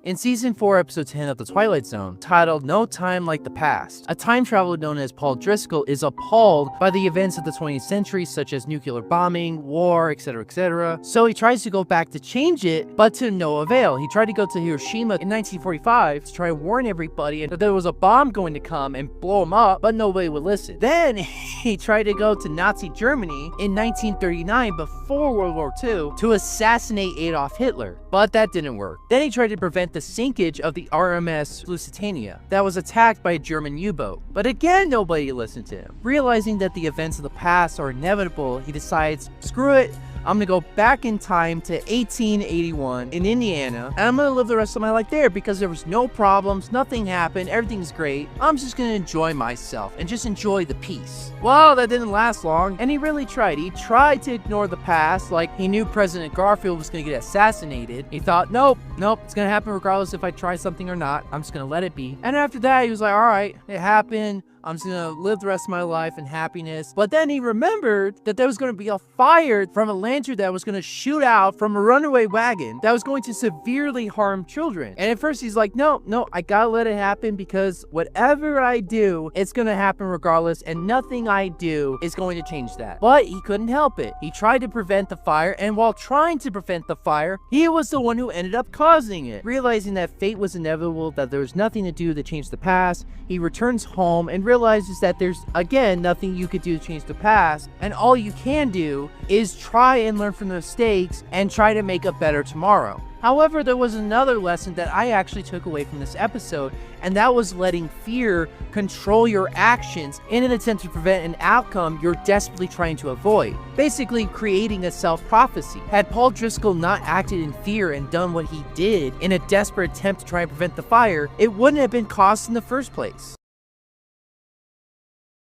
In Season 4, Episode 10 of The Twilight Zone, titled No Time Like the Past, a time traveler known as Paul Driscoll is appalled by the events of the 20th century, such as nuclear bombing, war, etc., etc. So he tries to go back to change it, but to no avail. He tried to go to Hiroshima in 1945 to try and warn everybody that there was a bomb going to come and blow him up, but nobody would listen. Then he tried to go to Nazi Germany in 1939, before World War II, to assassinate Adolf Hitler, but that didn't work. Then he tried to prevent the sinkage of the RMS Lusitania that was attacked by a German U-boat, but again nobody listened to him. Realizing that the events of the past are inevitable, he decides, screw it, I'm gonna go back in time to 1881 in Indiana, and I'm gonna live the rest of my life there because there was no problems, nothing happened, everything's great. I'm just gonna enjoy myself and just enjoy the peace. Well, that didn't last long, and he really tried. He tried to ignore the past, like he knew President Garfield was gonna get assassinated. He thought, nope, it's gonna happen regardless if I try something or not. I'm just gonna let it be. And after that, he was like, all right, it happened. I'm just gonna live the rest of my life in happiness. But then he remembered that there was gonna be a fire from a lantern that was gonna shoot out from a runaway wagon that was going to severely harm children. And at first he's like, no, I gotta let it happen because whatever I do, it's gonna happen regardless, and nothing I do is going to change that. But he couldn't help it. He tried to prevent the fire, and while trying to prevent the fire, he was the one who ended up causing it. Realizing that fate was inevitable, that there was nothing to do to change the past, he returns home and realizes that there's, again, nothing you could do to change the past, and all you can do is try and learn from the mistakes and try to make a better tomorrow. However, there was another lesson that I actually took away from this episode, and that was letting fear control your actions in an attempt to prevent an outcome you're desperately trying to avoid. Basically, creating a self-prophecy. Had Paul Driscoll not acted in fear and done what he did in a desperate attempt to try and prevent the fire, it wouldn't have been caused in the first place.